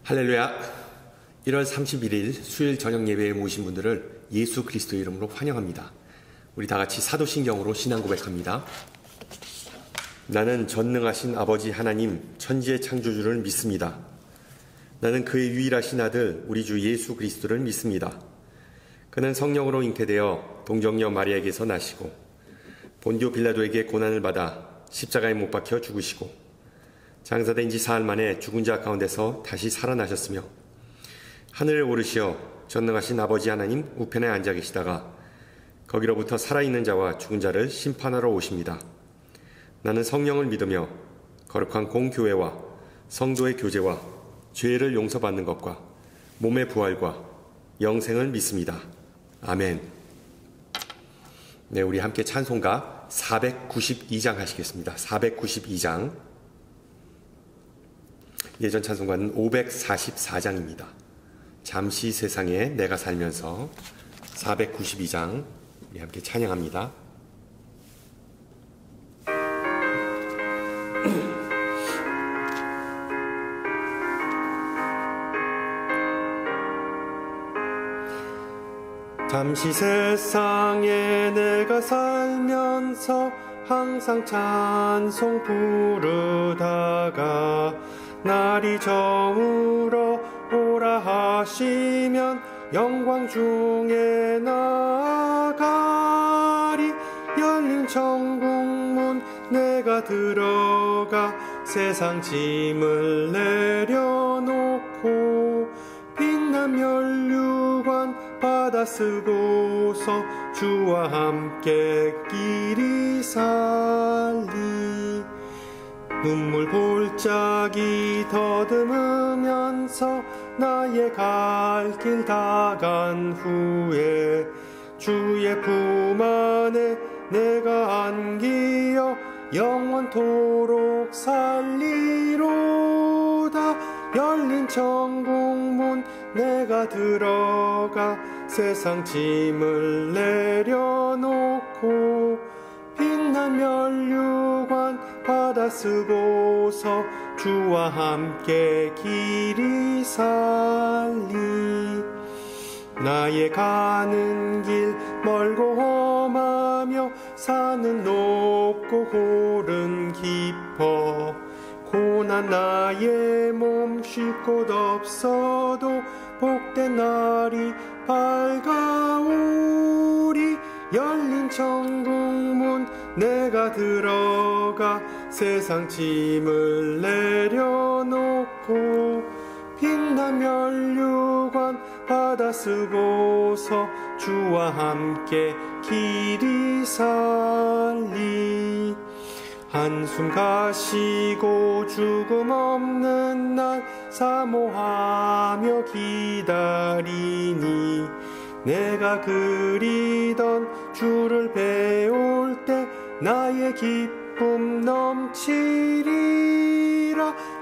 할렐루야. 1월 31일 수요일 저녁 예배에 모이신 분들을 예수 그리스도의 이름으로 환영합니다. 우리 다 같이 사도신경으로 신앙 고백합니다. 나는 전능하신 아버지 하나님 천지의 창조주를 믿습니다. 나는 그의 유일하신 아들 우리 주 예수 그리스도를 믿습니다. 그는 성령으로 잉태되어 동정녀 마리아에게서 나시고 본디오 빌라도에게 고난을 받아 십자가에 못 박혀 죽으시고 장사된 지 사흘 만에 죽은 자 가운데서 다시 살아나셨으며 하늘에 오르시어 전능하신 아버지 하나님 우편에 앉아 계시다가 거기로부터 살아있는 자와 죽은 자를 심판하러 오십니다. 나는 성령을 믿으며 거룩한 공교회와 성도의 교제와 죄를 용서받는 것과 몸의 부활과 영생을 믿습니다. 아멘. 네, 우리 함께 찬송가 492장 하시겠습니다. 492장. 예전 찬송가는 544장입니다. 잠시 세상에 내가 살면서 492장 우리 함께 찬양합니다. 잠시 세상에 내가 살면서 항상 찬송 부르다가 날이 저물어 오라 하시면 영광 중에 나가리. 열린 천국문 내가 들어가 세상 짐을 내려놓고 빛난 면류관 받아 쓰고서 주와 함께 길이 살리. 눈물 골짜기 더듬으면서 나의 갈 길 다 간 후에 주의 품 안에 내가 안기어 영원토록 살리로다. 열린 천국문 내가 들어가 세상 짐을 내려놓고 빛난 면류관 받아 쓰고서 주와 함께 길이 살리. 나의 가는 길 멀고 험하며 산은 높고 골은 깊어 고난 나의 몸 쉴 곳 없어도 복된 날이 밝아오리. 열린 천국문 내가 들어가 세상 짐을 내려놓고 빛난 면류관 받아 쓰고서 주와 함께 길이 살리. 한숨 가시고 죽음 없는 날 사모하며 기다리니 내가 그리던 주를 배울 때 나의 기쁨 넘치리라.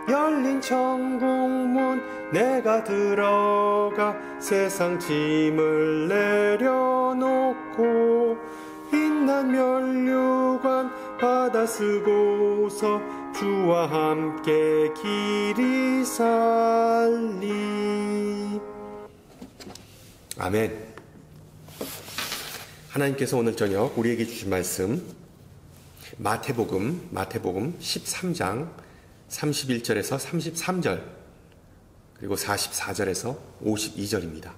열린 천국문 내가 들어가 세상 짐을 내려놓고 빛난 면류관 받아 쓰고서 주와 함께 길이 살리. 아멘. 하나님께서 오늘 저녁 우리에게 주신 말씀 마태복음 13장 31절에서 33절 그리고 44절에서 52절입니다.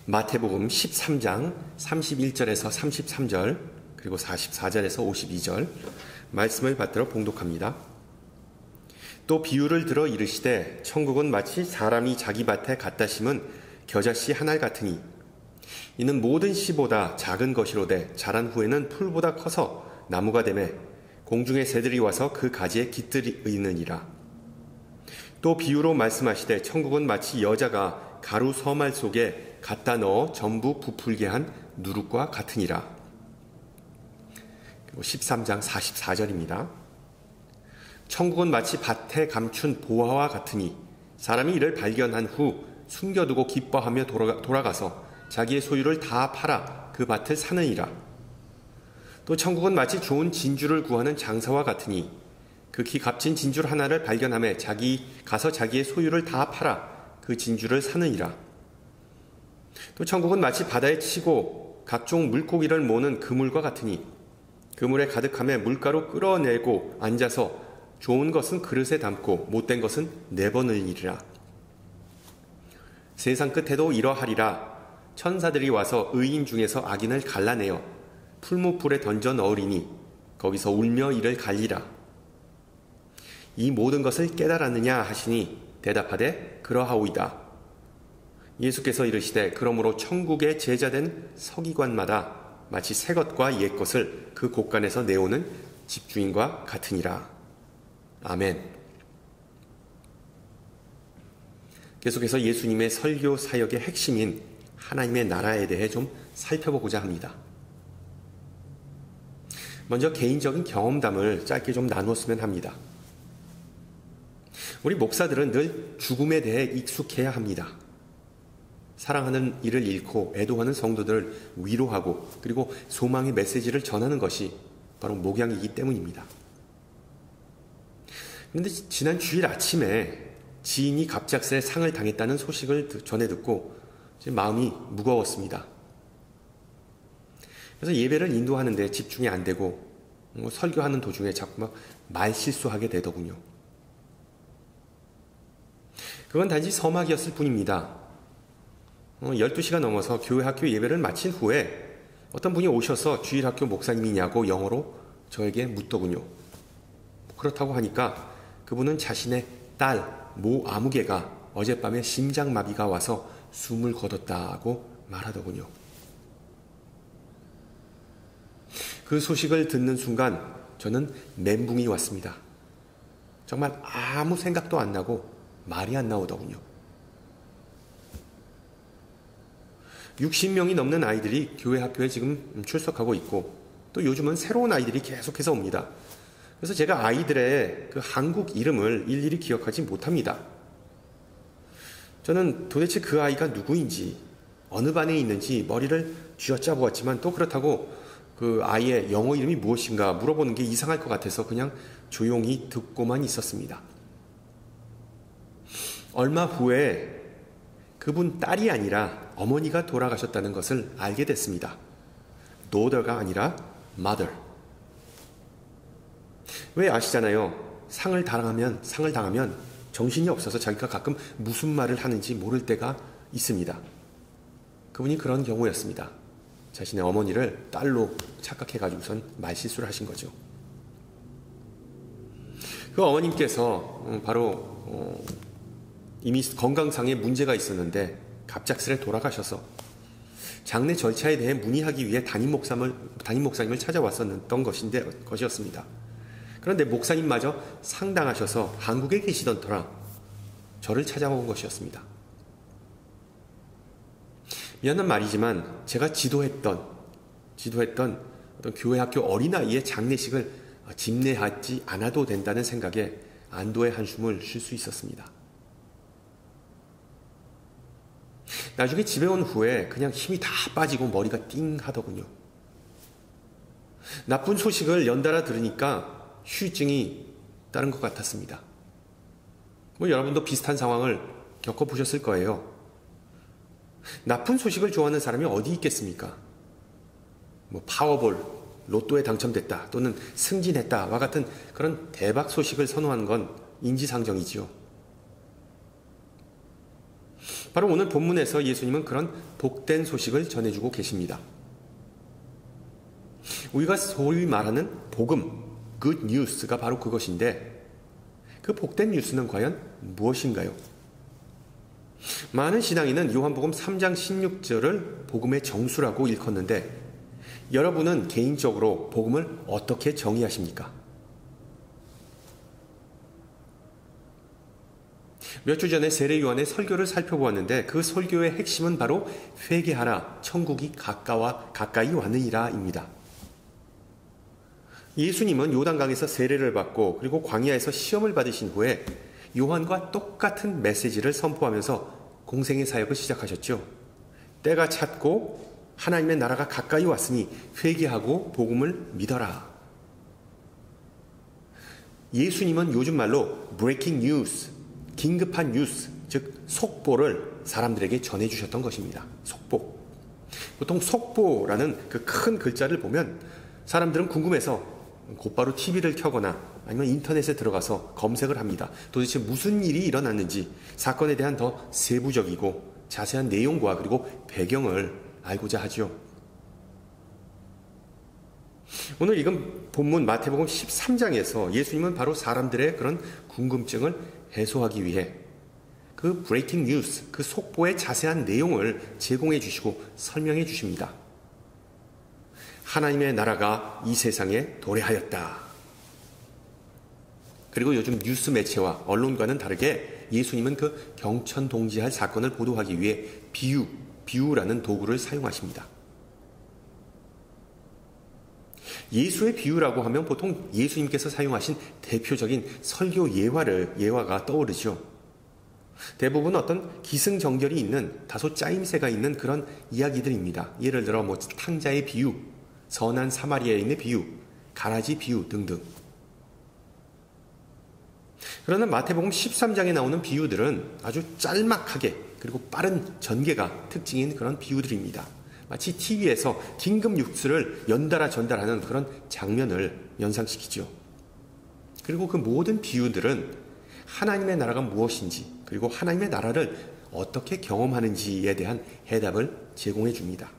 마태복음 13장 31절에서 33절 그리고 44절에서 52절 말씀을 받들어 봉독합니다. 또 비유를 들어 이르시되 천국은 마치 사람이 자기 밭에 갖다 심은 겨자씨 한 알 같으니 이는 모든 씨보다 작은 것이로되 자란 후에는 풀보다 커서 나무가 되매 공중의 새들이 와서 그 가지에 깃들이느니라. 또 비유로 말씀하시되 천국은 마치 여자가 가루 서말 속에 갖다 넣어 전부 부풀게 한 누룩과 같으니라. 그리고 13장 44절입니다. 천국은 마치 밭에 감춘 보화와 같으니 사람이 이를 발견한 후 숨겨두고 기뻐하며 돌아가서 자기의 소유를 다 팔아 그 밭을 사느니라. 또 천국은 마치 좋은 진주를 구하는 장사와 같으니 극히 값진 진주 하나를 발견하며 가서 자기의 소유를 다 팔아 그 진주를 사느니라. 또 천국은 마치 바다에 치고 각종 물고기를 모는 그물과 같으니 그물에 가득하며 물가로 끌어내고 앉아서 좋은 것은 그릇에 담고 못된 것은 내버리니라. 세상 끝에도 이러하리라. 천사들이 와서 의인 중에서 악인을 갈라내어 풀무불에 던져 넣으리니 거기서 울며 이를 갈리라. 이 모든 것을 깨달았느냐 하시니 대답하되 그러하오이다. 예수께서 이르시되 그러므로 천국의 제자된 서기관마다 마치 새 것과 옛 것을 그 곳간에서 내오는 집주인과 같으니라. 아멘. 계속해서 예수님의 설교 사역의 핵심인 하나님의 나라에 대해 좀 살펴보고자 합니다. 먼저 개인적인 경험담을 짧게 좀 나누었으면 합니다. 우리 목사들은 늘 죽음에 대해 익숙해야 합니다. 사랑하는 이를 잃고 애도하는 성도들을 위로하고 그리고 소망의 메시지를 전하는 것이 바로 목양이기 때문입니다. 그런데 지난 주일 아침에 지인이 갑작스레 상을 당했다는 소식을 전해 듣고 마음이 무거웠습니다. 그래서 예배를 인도하는데 집중이 안 되고 설교하는 도중에 자꾸 말 실수하게 되더군요. 그건 단지 서막이었을 뿐입니다. 12시가 넘어서 교회 학교 예배를 마친 후에 어떤 분이 오셔서 주일학교 목사님이냐고 영어로 저에게 묻더군요. 그렇다고 하니까 그분은 자신의 딸 모 아무개가 어젯밤에 심장마비가 와서 숨을 거뒀다고 말하더군요. 그 소식을 듣는 순간 저는 멘붕이 왔습니다. 정말 아무 생각도 안 나고 말이 안 나오더군요. 60명이 넘는 아이들이 교회 학교에 지금 출석하고 있고 또 요즘은 새로운 아이들이 계속해서 옵니다. 그래서 제가 아이들의 그 한국 이름을 일일이 기억하지 못합니다. 저는 도대체 그 아이가 누구인지 어느 반에 있는지 머리를 쥐어짜 보았지만 또 그렇다고 그 아이의 영어 이름이 무엇인가 물어보는 게 이상할 것 같아서 그냥 조용히 듣고만 있었습니다. 얼마 후에 그분 딸이 아니라 어머니가 돌아가셨다는 것을 알게 됐습니다. daughter가 아니라 mother. 왜 아시잖아요. 상을 당하면 정신이 없어서 자기가 가끔 무슨 말을 하는지 모를 때가 있습니다. 그분이 그런 경우였습니다. 자신의 어머니를 딸로 착각해가지고선 말실수를 하신 거죠. 그 어머님께서 바로 이미 건강상에 문제가 있었는데 갑작스레 돌아가셔서 장례 절차에 대해 문의하기 위해 담임 목사님을 찾아왔었던 것이었습니다. 그런데 목사님마저 상당하셔서 한국에 계시던 터라 저를 찾아온 것이었습니다. 미안한 말이지만 제가 지도했던 어떤 교회 학교 어린아이의 장례식을 집례하지 않아도 된다는 생각에 안도의 한숨을 쉴 수 있었습니다. 나중에 집에 온 후에 그냥 힘이 다 빠지고 머리가 띵 하더군요. 나쁜 소식을 연달아 들으니까 휴증이 따른 것 같았습니다. 여러분도 비슷한 상황을 겪어보셨을 거예요. 나쁜 소식을 좋아하는 사람이 어디 있겠습니까? 파워볼, 로또에 당첨됐다 또는 승진했다와 같은 그런 대박 소식을 선호하는 건 인지상정이지요. 바로 오늘 본문에서 예수님은 그런 복된 소식을 전해주고 계십니다. 우리가 소위 말하는 복음, good news가 바로 그것인데 그 복된 뉴스는 과연 무엇인가요? 많은 신앙인은 요한복음 3장 16절을 복음의 정수라고 일컫는데 여러분은 개인적으로 복음을 어떻게 정의하십니까? 몇 주 전에 세례요한의 설교를 살펴보았는데 그 설교의 핵심은 바로 회개하라, 천국이 가까이 왔느니라입니다. 예수님은 요단강에서 세례를 받고 그리고 광야에서 시험을 받으신 후에 요한과 똑같은 메시지를 선포하면서 공생의 사역을 시작하셨죠. 때가 찼고 하나님의 나라가 가까이 왔으니 회개하고 복음을 믿어라. 예수님은 요즘 말로 breaking news, 긴급한 뉴스, 즉 속보를 사람들에게 전해주셨던 것입니다. 속보. 보통 속보라는 그 큰 글자를 보면 사람들은 궁금해서 곧바로 TV를 켜거나 아니면 인터넷에 들어가서 검색을 합니다. 도대체 무슨 일이 일어났는지 사건에 대한 더 세부적이고 자세한 내용과 그리고 배경을 알고자 하죠. 오늘 읽은 본문 마태복음 13장에서 예수님은 바로 사람들의 그런 궁금증을 해소하기 위해 그 브레이킹 뉴스, 그 속보의 자세한 내용을 제공해 주시고 설명해 주십니다. 하나님의 나라가 이 세상에 도래하였다. 그리고 요즘 뉴스 매체와 언론과는 다르게 예수님은 그 경천동지할 사건을 보도하기 위해 비유라는 도구를 사용하십니다. 예수의 비유라고 하면 보통 예수님께서 사용하신 대표적인 설교 예화가 떠오르죠. 대부분 어떤 기승전결이 있는 다소 짜임새가 있는 그런 이야기들입니다. 예를 들어 탕자의 비유, 선한 사마리아인의 비유, 가라지 비유 등등. 그러나 마태복음 13장에 나오는 비유들은 아주 짤막하게 그리고 빠른 전개가 특징인 그런 비유들입니다. 마치 TV에서 긴급 뉴스를 연달아 전달하는 그런 장면을 연상시키죠. 그리고 그 모든 비유들은 하나님의 나라가 무엇인지 그리고 하나님의 나라를 어떻게 경험하는지에 대한 해답을 제공해 줍니다.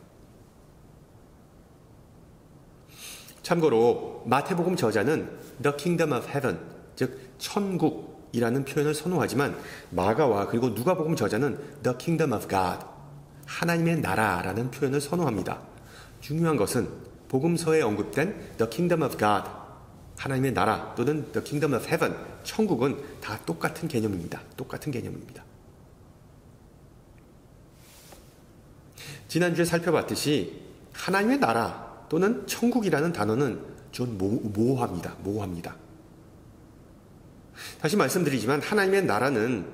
참고로 마태복음 저자는 The Kingdom of Heaven, 즉 천국이라는 표현을 선호하지만 마가와 그리고 누가복음 저자는 The Kingdom of God, 하나님의 나라라는 표현을 선호합니다. 중요한 것은 복음서에 언급된 The Kingdom of God, 하나님의 나라 또는 The Kingdom of Heaven, 천국은 다 똑같은 개념입니다. 똑같은 개념입니다. 지난주에 살펴봤듯이 하나님의 나라 또는 천국이라는 단어는 좀 모호합니다. 다시 말씀드리지만 하나님의 나라는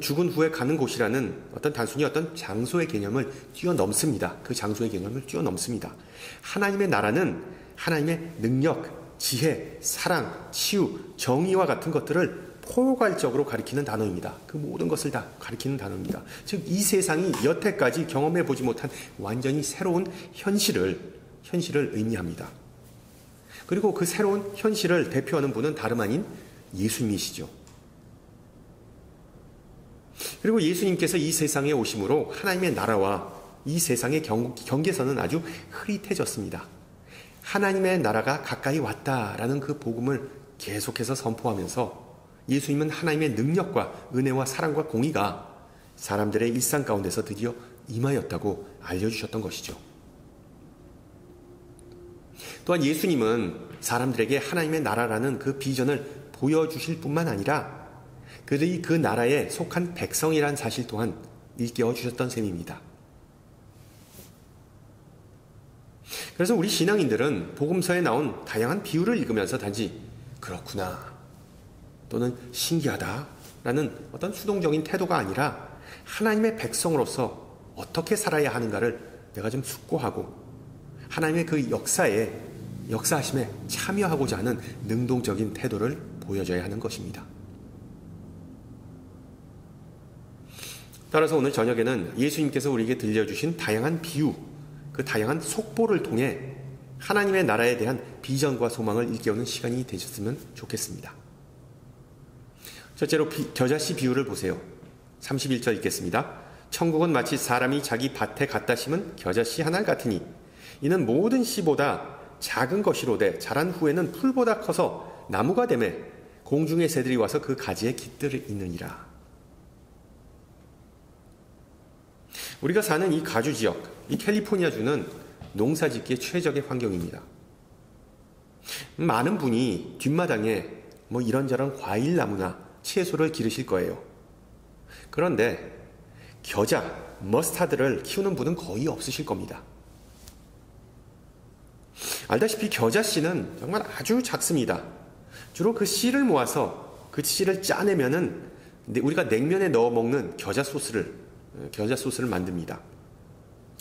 죽은 후에 가는 곳이라는 단순히 어떤 장소의 개념을 뛰어넘습니다. 그 장소의 개념을 뛰어넘습니다. 하나님의 나라는 하나님의 능력, 지혜, 사랑, 치유, 정의와 같은 것들을 포괄적으로 가리키는 단어입니다. 그 모든 것을 다 가리키는 단어입니다. 즉 이 세상이 여태까지 경험해 보지 못한 완전히 새로운 현실을 의미합니다. 그리고 그 새로운 현실을 대표하는 분은 다름 아닌 예수님이시죠. 그리고 예수님께서 이 세상에 오심으로 하나님의 나라와 이 세상의 경계선은 아주 흐릿해졌습니다. 하나님의 나라가 가까이 왔다라는 그 복음을 계속해서 선포하면서 예수님은 하나님의 능력과 은혜와 사랑과 공의가 사람들의 일상 가운데서 드디어 임하였다고 알려주셨던 것이죠. 또한 예수님은 사람들에게 하나님의 나라라는 그 비전을 보여주실 뿐만 아니라 그들이 그 나라에 속한 백성이란 사실 또한 일깨워 주셨던 셈입니다. 그래서 우리 신앙인들은 복음서에 나온 다양한 비유를 읽으면서 단지 그렇구나 또는 신기하다라는 어떤 수동적인 태도가 아니라 하나님의 백성으로서 어떻게 살아야 하는가를 내가 좀 숙고하고 하나님의 그 역사하심에 참여하고자 하는 능동적인 태도를 보여줘야 하는 것입니다. 따라서 오늘 저녁에는 예수님께서 우리에게 들려주신 다양한 비유, 그 다양한 속보를 통해 하나님의 나라에 대한 비전과 소망을 일깨우는 시간이 되셨으면 좋겠습니다. 첫째로 겨자씨 비유를 보세요. 31절 읽겠습니다. 천국은 마치 사람이 자기 밭에 갖다 심은 겨자씨 하나 같으니 이는 모든 씨보다 작은 것이로되 자란 후에는 풀보다 커서 나무가 되매 공중의 새들이 와서 그 가지에 깃들을 잇느니라. 우리가 사는 이 가주 지역, 이 캘리포니아주는 농사짓기에 최적의 환경입니다. 많은 분이 뒷마당에 이런저런 과일나무나 채소를 기르실 거예요. 그런데 겨자, 머스타드를 키우는 분은 거의 없으실 겁니다. 알다시피 겨자씨는 정말 아주 작습니다. 주로 그 씨를 모아서 그 씨를 짜내면은 우리가 냉면에 넣어 먹는 겨자 소스를 만듭니다.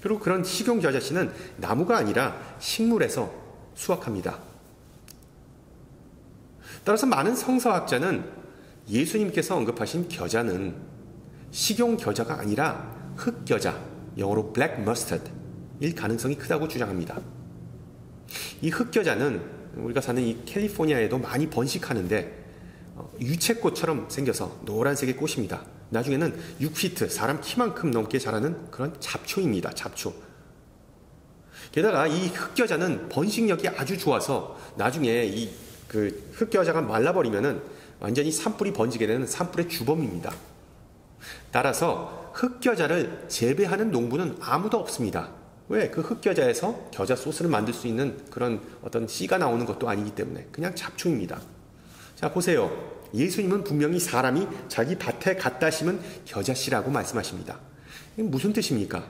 그리고 그런 식용겨자씨는 나무가 아니라 식물에서 수확합니다. 따라서 많은 성서학자는 예수님께서 언급하신 겨자는 식용겨자가 아니라 흑겨자, 영어로 black mustard 일 가능성이 크다고 주장합니다. 이 흑겨자는 우리가 사는 이 캘리포니아에도 많이 번식하는데 유채꽃처럼 생겨서 노란색의 꽃입니다. 나중에는 6피트, 사람 키만큼 넘게 자라는 그런 잡초입니다. 잡초. 게다가 이 흑겨자는 번식력이 아주 좋아서 나중에 이 흑겨자가 말라버리면은 완전히 산불이 번지게 되는 산불의 주범입니다. 따라서 흑겨자를 재배하는 농부는 아무도 없습니다. 왜? 그 흑겨자에서 겨자 소스를 만들 수 있는 그런 어떤 씨가 나오는 것도 아니기 때문에 그냥 잡초입니다. 자, 보세요. 예수님은 분명히 사람이 자기 밭에 갖다 심은 겨자씨라고 말씀하십니다. 이게 무슨 뜻입니까?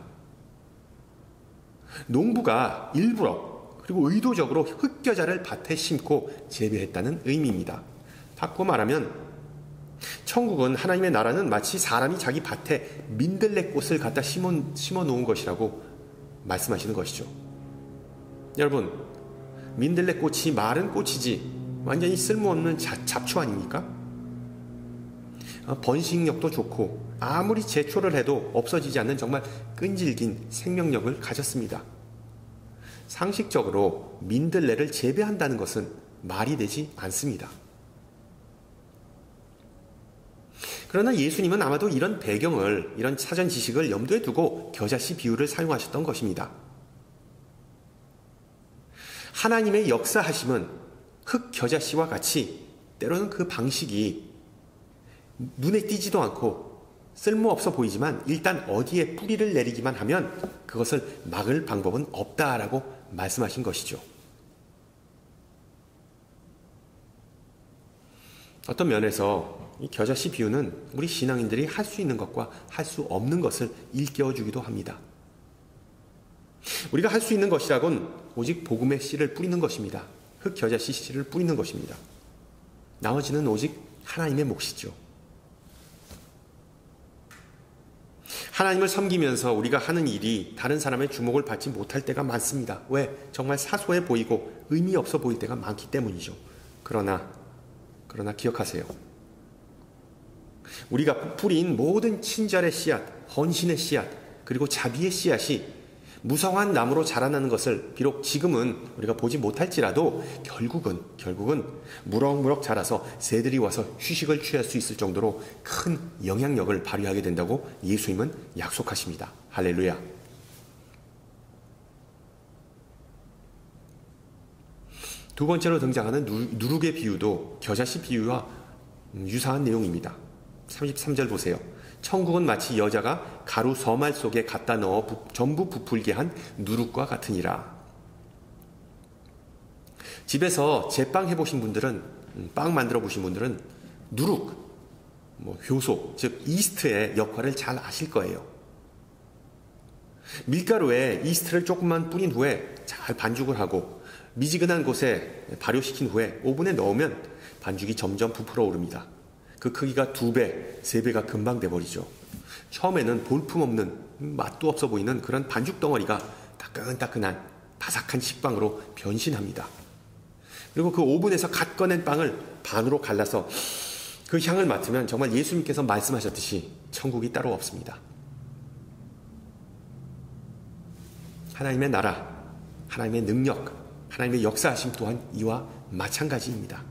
농부가 일부러 그리고 의도적으로 흑겨자를 밭에 심고 재배했다는 의미입니다. 바꿔 말하면 천국은, 하나님의 나라는 마치 사람이 자기 밭에 민들레꽃을 갖다 심어 놓은 것이라고 말씀하시는 것이죠. 여러분, 민들레꽃이 마른 꽃이지 완전히 쓸모없는 잡초 아닙니까? 번식력도 좋고 아무리 제초를 해도 없어지지 않는 정말 끈질긴 생명력을 가졌습니다. 상식적으로 민들레를 재배한다는 것은 말이 되지 않습니다. 그러나 예수님은 아마도 이런 배경을, 이런 사전 지식을 염두에 두고 겨자씨 비유를 사용하셨던 것입니다. 하나님의 역사하심은 흑겨자씨와 같이 때로는 그 방식이 눈에 띄지도 않고 쓸모없어 보이지만 일단 어디에 뿌리를 내리기만 하면 그것을 막을 방법은 없다라고 말씀하신 것이죠. 어떤 면에서 이 겨자씨 비유는 우리 신앙인들이 할 수 있는 것과 할 수 없는 것을 일깨워주기도 합니다. 우리가 할 수 있는 것이라곤 오직 복음의 씨를 뿌리는 것입니다. 흑겨자씨 씨를 뿌리는 것입니다. 나머지는 오직 하나님의 몫이죠. 하나님을 섬기면서 우리가 하는 일이 다른 사람의 주목을 받지 못할 때가 많습니다. 왜? 정말 사소해 보이고 의미 없어 보일 때가 많기 때문이죠. 그러나 기억하세요. 우리가 뿌린 모든 친절의 씨앗, 헌신의 씨앗, 그리고 자비의 씨앗이 무성한 나무로 자라나는 것을 비록 지금은 우리가 보지 못할지라도 결국은 무럭무럭 자라서 새들이 와서 휴식을 취할 수 있을 정도로 큰 영향력을 발휘하게 된다고 예수님은 약속하십니다. 할렐루야. 두 번째로 등장하는 누룩의 비유도 겨자씨 비유와 유사한 내용입니다. 33절 보세요. 천국은 마치 여자가 가루 서말 속에 갖다 넣어 전부 부풀게 한 누룩과 같으니라. 집에서 제빵 해보신 분들은, 빵 만들어 보신 분들은 누룩, 효소, 즉 이스트의 역할을 잘 아실 거예요. 밀가루에 이스트를 조금만 뿌린 후에 잘 반죽을 하고 미지근한 곳에 발효시킨 후에 오븐에 넣으면 반죽이 점점 부풀어 오릅니다. 그 크기가 2배, 3배가 금방 돼버리죠. 처음에는 볼품없는, 맛도 없어 보이는 그런 반죽 덩어리가 따끈따끈한 바삭한 식빵으로 변신합니다. 그리고 그 오븐에서 갓 꺼낸 빵을 반으로 갈라서 그 향을 맡으면 정말 예수님께서 말씀하셨듯이 천국이 따로 없습니다. 하나님의 나라, 하나님의 능력, 하나님의 역사하심 또한 이와 마찬가지입니다.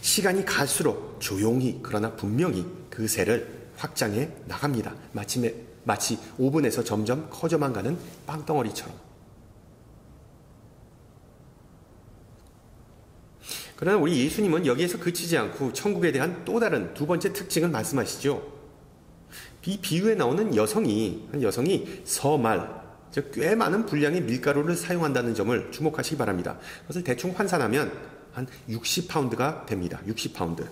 시간이 갈수록 조용히 그러나 분명히 그 새를 확장해 나갑니다. 마치 오븐에서 점점 커져만 가는 빵덩어리처럼. 그러나 우리 예수님은 여기에서 그치지 않고 천국에 대한 또 다른 두 번째 특징을 말씀하시죠. 이 비유에 나오는 한 여성이 서말, 즉 꽤 많은 분량의 밀가루를 사용한다는 점을 주목하시기 바랍니다. 그것을 대충 환산하면 한 60파운드가 됩니다. 60파운드.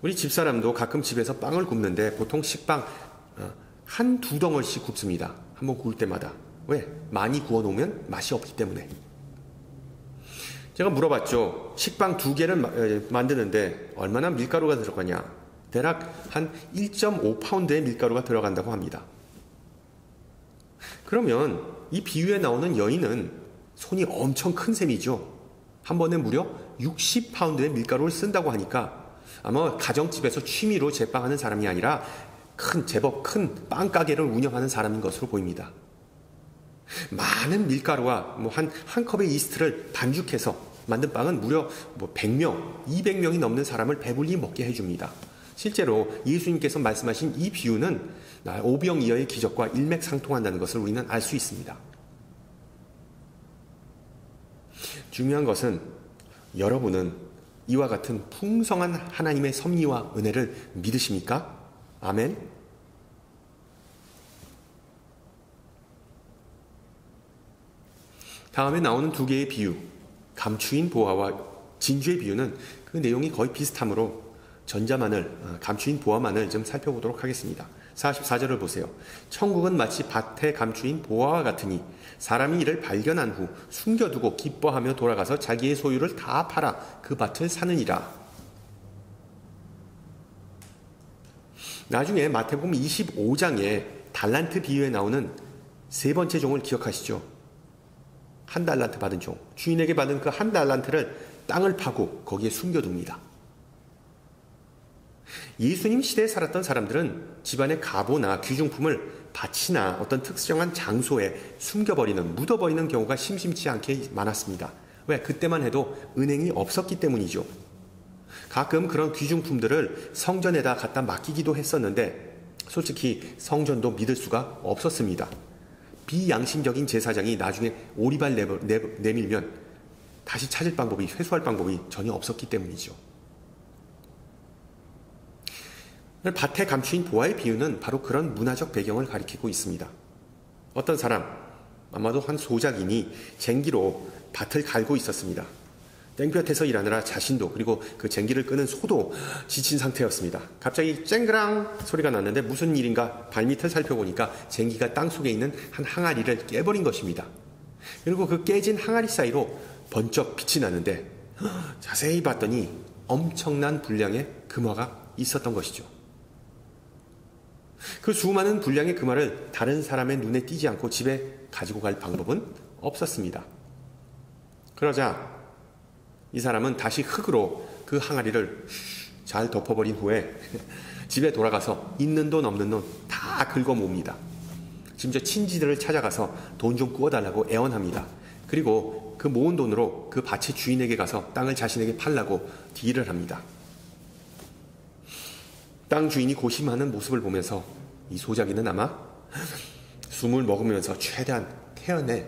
우리 집사람도 가끔 집에서 빵을 굽는데 보통 식빵 한두 덩어리씩 굽습니다. 한번 구울 때마다. 왜? 많이 구워놓으면 맛이 없기 때문에. 제가 물어봤죠. 식빵 2개를 만드는데 얼마나 밀가루가 들어가냐? 대략 한 1.5파운드의 밀가루가 들어간다고 합니다. 그러면 이 비유에 나오는 여인은 손이 엄청 큰 셈이죠. 한 번에 무려 60파운드의 밀가루를 쓴다고 하니까 아마 가정집에서 취미로 제빵하는 사람이 아니라 제법 큰 빵가게를 운영하는 사람인 것으로 보입니다. 많은 밀가루와 한 컵의 이스트를 반죽해서 만든 빵은 무려 100명, 200명이 넘는 사람을 배불리 먹게 해줍니다. 실제로 예수님께서 말씀하신 이 비유는 오병이어의 기적과 일맥상통한다는 것을 우리는 알 수 있습니다. 중요한 것은 여러분은 이와 같은 풍성한 하나님의 섭리와 은혜를 믿으십니까? 아멘. 다음에 나오는 두 개의 비유, 감추인 보화와 진주의 비유는 그 내용이 거의 비슷하므로 감추인 보화만을 좀 살펴보도록 하겠습니다. 44절을 보세요. 천국은 마치 밭에 감추인 보화와 같으니 사람이 이를 발견한 후 숨겨두고 기뻐하며 돌아가서 자기의 소유를 다 팔아 그 밭을 사느니라. 나중에 마태복음 25장에 달란트 비유에 나오는 세 번째 종을 기억하시죠? 한 달란트 받은 종, 주인에게 받은 그 한 달란트를 땅을 파고 거기에 숨겨둡니다. 예수님 시대에 살았던 사람들은 집안의 가보나 귀중품을 밭이나 어떤 특정한 장소에 묻어버리는 경우가 심심치 않게 많았습니다. 왜? 그때만 해도 은행이 없었기 때문이죠. 가끔 그런 귀중품들을 성전에다 갖다 맡기기도 했었는데 솔직히 성전도 믿을 수가 없었습니다. 비양심적인 제사장이 나중에 오리발 내밀면 다시 회수할 방법이 전혀 없었기 때문이죠. 밭에 감추인 보화의 비유는 바로 그런 문화적 배경을 가리키고 있습니다. 어떤 사람, 아마도 한 소작인이 쟁기로 밭을 갈고 있었습니다. 땡볕에서 일하느라 자신도 그리고 그 쟁기를 끄는 소도 지친 상태였습니다. 갑자기 쨍그랑 소리가 났는데 무슨 일인가 발밑을 살펴보니까 쟁기가 땅속에 있는 한 항아리를 깨버린 것입니다. 그리고 그 깨진 항아리 사이로 번쩍 빛이 나는데 자세히 봤더니 엄청난 분량의 금화가 있었던 것이죠. 그 수많은 분량의 금화를 다른 사람의 눈에 띄지 않고 집에 가지고 갈 방법은 없었습니다. 그러자 이 사람은 다시 흙으로 그 항아리를 잘 덮어버린 후에 집에 돌아가서 있는 돈 없는 돈 다 긁어 모읍니다. 심지어 친지들을 찾아가서 돈 좀 구워달라고 애원합니다. 그리고 그 모은 돈으로 그 밭의 주인에게 가서 땅을 자신에게 팔라고 딜을 합니다. 땅 주인이 고심하는 모습을 보면서 이 소작이는 아마 숨을 먹으면서 최대한 태연해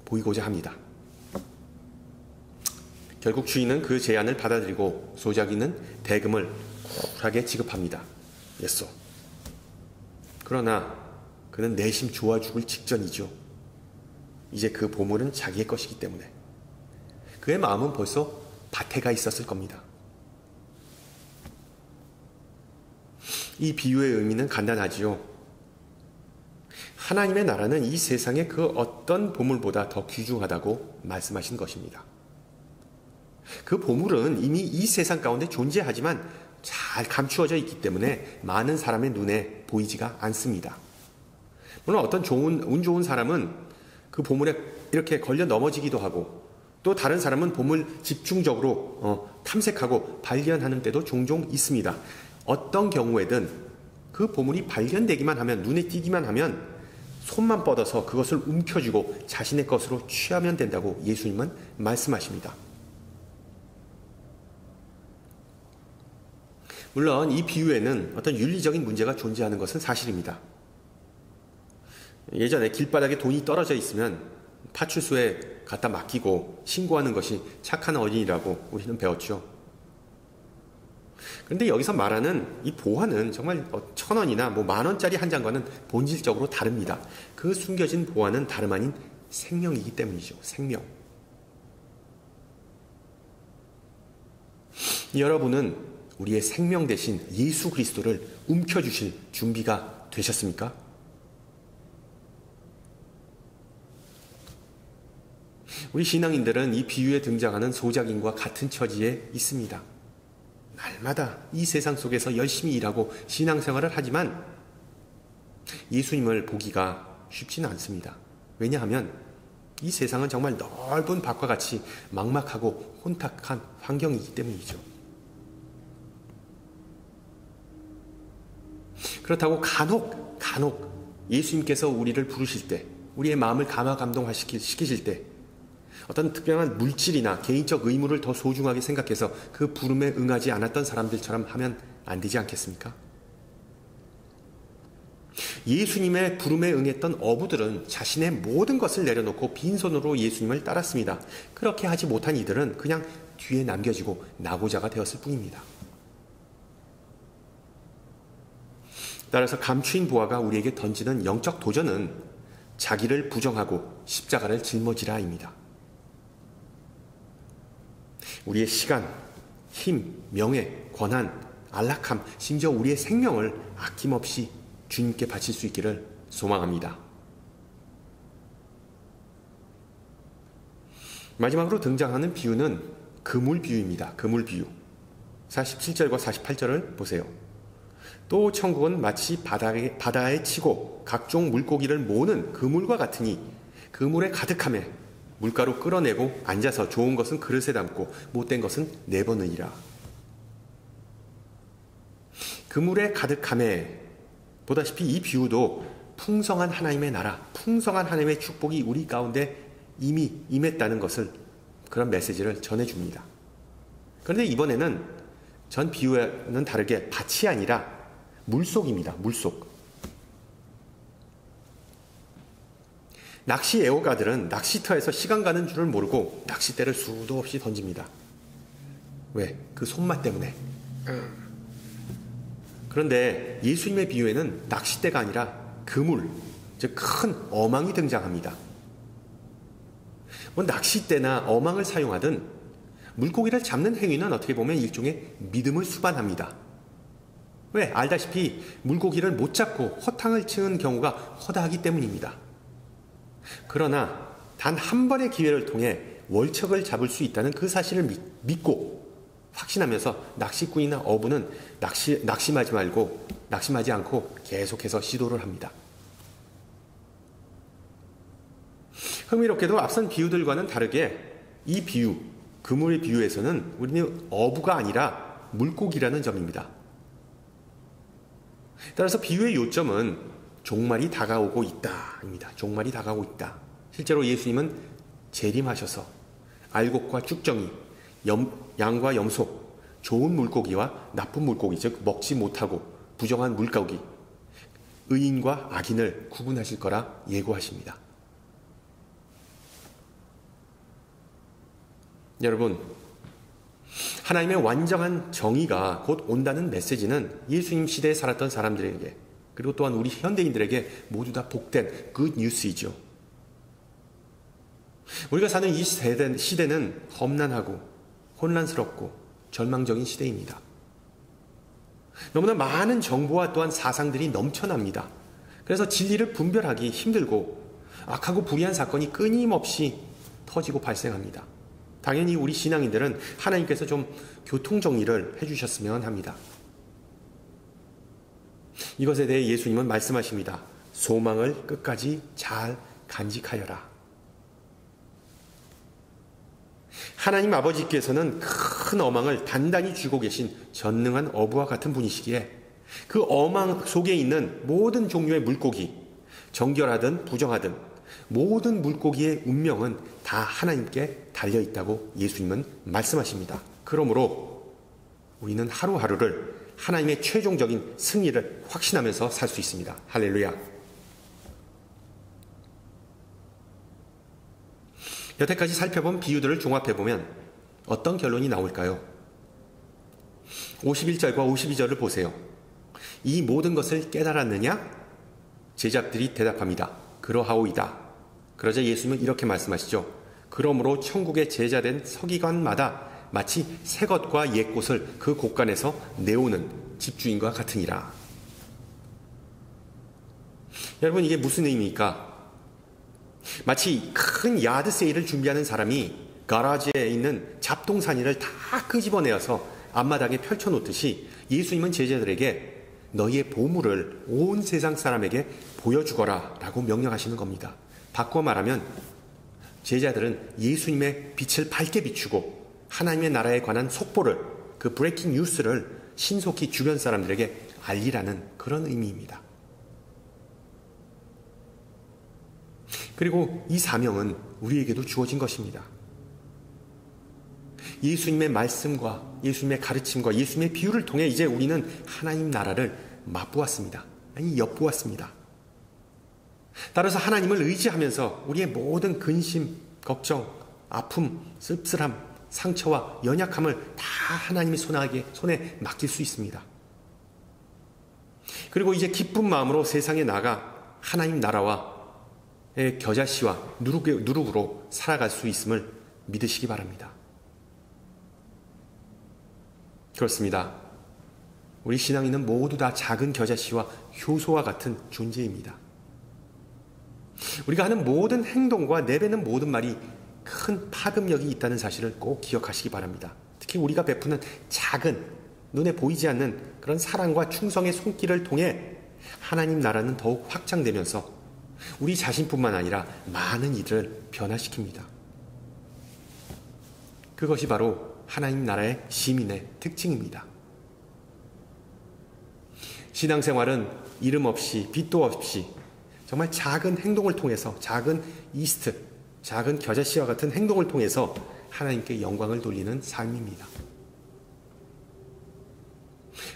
보이고자 합니다. 결국 주인은 그 제안을 받아들이고 소작이는 대금을 쿨하게 지급합니다. 예소. 그러나 그는 내심 좋아 죽을 직전이죠. 이제 그 보물은 자기의 것이기 때문에 그의 마음은 벌써 밭에 가 있었을 겁니다. 이 비유의 의미는 간단하지요. 하나님의 나라는 이 세상의 그 어떤 보물보다 더 귀중하다고 말씀하신 것입니다. 그 보물은 이미 이 세상 가운데 존재하지만 잘 감추어져 있기 때문에 많은 사람의 눈에 보이지가 않습니다. 물론 어떤 운 좋은 사람은 그 보물에 이렇게 걸려 넘어지기도 하고 또 다른 사람은 보물 집중적으로 탐색하고 발견하는 때도 종종 있습니다. 어떤 경우에든 그 보물이 발견되기만 하면 눈에 띄기만 하면 손만 뻗어서 그것을 움켜쥐고 자신의 것으로 취하면 된다고 예수님은 말씀하십니다. 물론 이 비유에는 어떤 윤리적인 문제가 존재하는 것은 사실입니다. 예전에 길바닥에 돈이 떨어져 있으면 파출소에 갖다 맡기고 신고하는 것이 착한 어린이라고 우리는 배웠죠. 그런데 여기서 말하는 이 보화는 정말 1,000원이나 10,000원짜리 한 장과는 본질적으로 다릅니다. 그 숨겨진 보화는 다름 아닌 생명이기 때문이죠. 생명. 여러분은 우리의 생명 대신 예수 그리스도를 움켜주실 준비가 되셨습니까? 우리 신앙인들은 이 비유에 등장하는 소작인과 같은 처지에 있습니다. 날마다 이 세상 속에서 열심히 일하고 신앙생활을 하지만 예수님을 보기가 쉽지는 않습니다. 왜냐하면 이 세상은 정말 넓은 밭과 같이 막막하고 혼탁한 환경이기 때문이죠. 그렇다고 간혹 예수님께서 우리를 부르실 때, 우리의 마음을 감동시키실 때 어떤 특별한 물질이나 개인적 의무를 더 소중하게 생각해서 그 부름에 응하지 않았던 사람들처럼 하면 안 되지 않겠습니까? 예수님의 부름에 응했던 어부들은 자신의 모든 것을 내려놓고 빈손으로 예수님을 따랐습니다. 그렇게 하지 못한 이들은 그냥 뒤에 남겨지고 나고자가 되었을 뿐입니다. 따라서 감추인 보아가 우리에게 던지는 영적 도전은 자기를 부정하고 십자가를 짊어지라입니다. 우리의 시간, 힘, 명예, 권한, 안락함, 심지어 우리의 생명을 아낌없이 주님께 바칠 수 있기를 소망합니다. 마지막으로 등장하는 비유는 그물 비유입니다. 그물 비유. 47절과 48절을 보세요. 또 천국은 마치 바다에 치고 각종 물고기를 모으는 그물과 같으니 그물에 가득하매 물가로 끌어내고 앉아서 좋은 것은 그릇에 담고 못된 것은 내버리니라. 그물에 가득하매, 보다시피 이 비유도 풍성한 하나님의 나라, 풍성한 하나님의 축복이 우리 가운데 이미 임했다는 것을, 그런 메시지를 전해줍니다. 그런데 이번에는 전 비유와는 다르게 밭이 아니라 물속입니다. 물속. 낚시 애호가들은 낚시터에서 시간 가는 줄을 모르고 낚싯대를 수도 없이 던집니다. 왜? 그 손맛 때문에. 그런데 예수님의 비유에는 낚싯대가 아니라 그물, 즉 큰 어망이 등장합니다. 뭐 낚싯대나 어망을 사용하든 물고기를 잡는 행위는 어떻게 보면 일종의 믿음을 수반합니다. 왜? 알다시피 물고기를 못 잡고 허탕을 치는 경우가 허다하기 때문입니다. 그러나 단 한 번의 기회를 통해 월척을 잡을 수 있다는 그 사실을 믿고 확신하면서 낚시꾼이나 어부는 낙심하지 않고 계속해서 시도를 합니다. 흥미롭게도 앞선 비유들과는 다르게 이 비유, 그물의 비유에서는 우리는 어부가 아니라 물고기라는 점입니다. 따라서 비유의 요점은 종말이 다가오고 있다입니다. 종말이 다가오고 있다. 실제로 예수님은 재림하셔서 알곡과 쭉정이, 양과 염소, 좋은 물고기와 나쁜 물고기, 즉 먹지 못하고 부정한 물고기, 의인과 악인을 구분하실 거라 예고하십니다. 여러분, 하나님의 완전한 정의가 곧 온다는 메시지는 예수님 시대에 살았던 사람들에게, 그리고 또한 우리 현대인들에게 모두 다 복된 굿 뉴스이죠. 우리가 사는 이 시대는 험난하고 혼란스럽고 절망적인 시대입니다. 너무나 많은 정보와 또한 사상들이 넘쳐납니다. 그래서 진리를 분별하기 힘들고 악하고 불의한 사건이 끊임없이 터지고 발생합니다. 당연히 우리 신앙인들은 하나님께서 좀 교통정리를 해주셨으면 합니다. 이것에 대해 예수님은 말씀하십니다. 소망을 끝까지 잘 간직하여라. 하나님 아버지께서는 큰 어망을 단단히 쥐고 계신 전능한 어부와 같은 분이시기에 그 어망 속에 있는 모든 종류의 물고기, 정결하든 부정하든 모든 물고기의 운명은 다 하나님께 달려있다고 예수님은 말씀하십니다. 그러므로 우리는 하루하루를 하나님의 최종적인 승리를 확신하면서 살 수 있습니다. 할렐루야. 여태까지 살펴본 비유들을 종합해보면 어떤 결론이 나올까요? 51절과 52절을 보세요. 이 모든 것을 깨달았느냐? 제자들이 대답합니다. 그러하오이다. 그러자 예수님은 이렇게 말씀하시죠. 그러므로 천국의 제자된 서기관마다 마치 새 것과 옛 것을 그 곳간에서 내오는 집주인과 같으니라. 여러분, 이게 무슨 의미입니까? 마치 큰 야드 세일을 준비하는 사람이 가라지에 있는 잡동사니를 다 끄집어내어서 앞마당에 펼쳐놓듯이 예수님은 제자들에게 너희의 보물을 온 세상 사람에게 보여주거라 라고 명령하시는 겁니다. 바꿔 말하면 제자들은 예수님의 빛을 밝게 비추고 하나님의 나라에 관한 속보를, 그 브레이킹 뉴스를 신속히 주변 사람들에게 알리라는 그런 의미입니다. 그리고 이 사명은 우리에게도 주어진 것입니다. 예수님의 말씀과 예수님의 가르침과 예수님의 비유를 통해 이제 우리는 하나님 나라를 맛보았습니다. 아니, 엿보았습니다. 따라서 하나님을 의지하면서 우리의 모든 근심, 걱정, 아픔, 씁쓸함, 상처와 연약함을 다 하나님의 손에 맡길 수 있습니다. 그리고 이제 기쁜 마음으로 세상에 나가 하나님 나라와의 겨자씨와 누룩으로 살아갈 수 있음을 믿으시기 바랍니다. 그렇습니다. 우리 신앙인은 모두 다 작은 겨자씨와 효소와 같은 존재입니다. 우리가 하는 모든 행동과 내뱉는 모든 말이 큰 파급력이 있다는 사실을 꼭 기억하시기 바랍니다. 특히 우리가 베푸는 작은, 눈에 보이지 않는 그런 사랑과 충성의 손길을 통해 하나님 나라는 더욱 확장되면서 우리 자신뿐만 아니라 많은 이들을 변화시킵니다. 그것이 바로 하나님 나라의 시민의 특징입니다. 신앙생활은 이름 없이, 빛도 없이 정말 작은 행동을 통해서, 작은 이스트, 작은 겨자씨와 같은 행동을 통해서 하나님께 영광을 돌리는 삶입니다.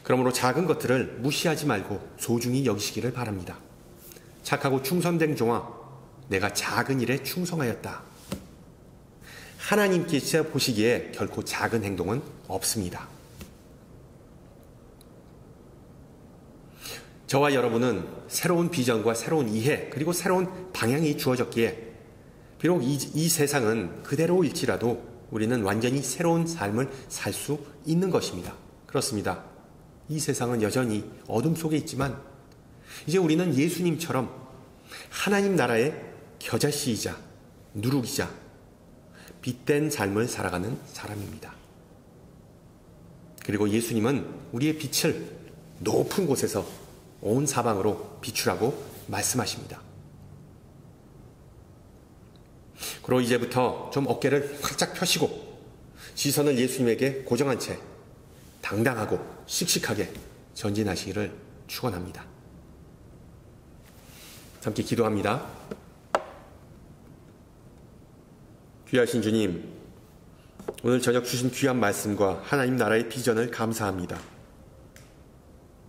그러므로 작은 것들을 무시하지 말고 소중히 여기시기를 바랍니다. 착하고 충성된 종아, 내가 작은 일에 충성하였다. 하나님께서 보시기에 결코 작은 행동은 없습니다. 저와 여러분은 새로운 비전과 새로운 이해, 그리고 새로운 방향이 주어졌기에 비록 이 세상은 그대로일지라도 우리는 완전히 새로운 삶을 살 수 있는 것입니다. 그렇습니다. 이 세상은 여전히 어둠 속에 있지만 이제 우리는 예수님처럼 하나님 나라의 겨자씨이자 누룩이자 빛된 삶을 살아가는 사람입니다. 그리고 예수님은 우리의 빛을 높은 곳에서 온 사방으로 비추라고 말씀하십니다. 그리고 이제부터 좀 어깨를 활짝 펴시고 시선을 예수님에게 고정한 채 당당하고 씩씩하게 전진하시기를 축원합니다. 함께 기도합니다. 귀하신 주님, 오늘 저녁 주신 귀한 말씀과 하나님 나라의 비전을 감사합니다.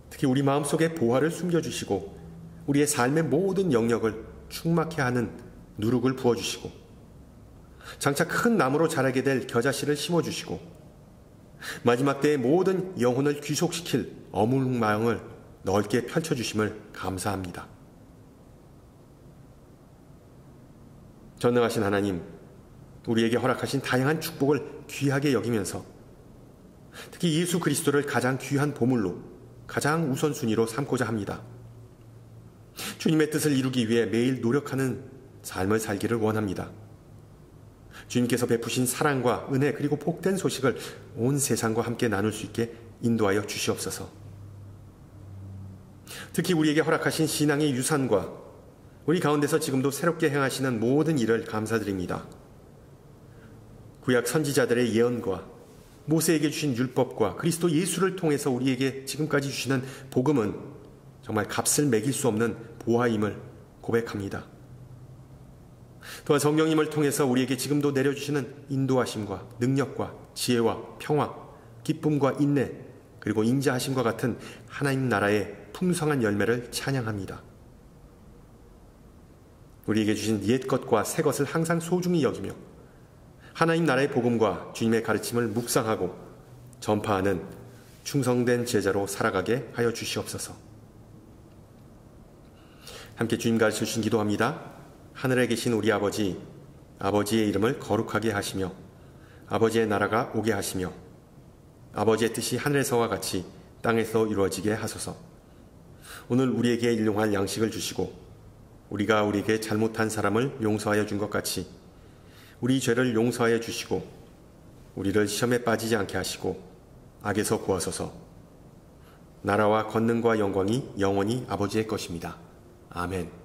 특히 우리 마음속에 보화를 숨겨주시고 우리의 삶의 모든 영역을 충만케 하는 누룩을 부어주시고 장차 큰 나무로 자라게 될 겨자씨를 심어주시고 마지막 때의 모든 영혼을 귀속시킬 어물망을 넓게 펼쳐주심을 감사합니다. 전능하신 하나님, 우리에게 허락하신 다양한 축복을 귀하게 여기면서 특히 예수 그리스도를 가장 귀한 보물로, 가장 우선순위로 삼고자 합니다. 주님의 뜻을 이루기 위해 매일 노력하는 삶을 살기를 원합니다. 주님께서 베푸신 사랑과 은혜 그리고 복된 소식을 온 세상과 함께 나눌 수 있게 인도하여 주시옵소서. 특히 우리에게 허락하신 신앙의 유산과 우리 가운데서 지금도 새롭게 행하시는 모든 일을 감사드립니다. 구약 선지자들의 예언과 모세에게 주신 율법과 그리스도 예수를 통해서 우리에게 지금까지 주시는 복음은 정말 값을 매길 수 없는 보화임을 고백합니다. 또한 성령님을 통해서 우리에게 지금도 내려주시는 인도하심과 능력과 지혜와 평화, 기쁨과 인내, 그리고 인자하심과 같은 하나님 나라의 풍성한 열매를 찬양합니다. 우리에게 주신 옛 것과 새 것을 항상 소중히 여기며 하나님 나라의 복음과 주님의 가르침을 묵상하고 전파하는 충성된 제자로 살아가게 하여 주시옵소서. 함께 주님 가르쳐 주신 기도합니다. 하늘에 계신 우리 아버지, 아버지의 이름을 거룩하게 하시며 아버지의 나라가 오게 하시며 아버지의 뜻이 하늘에서와 같이 땅에서 이루어지게 하소서. 오늘 우리에게 일용할 양식을 주시고 우리가 우리에게 잘못한 사람을 용서하여 준 것 같이 우리 죄를 용서하여 주시고 우리를 시험에 빠지지 않게 하시고 악에서 구하소서. 나라와 권능과 영광이 영원히 아버지의 것입니다. 아멘.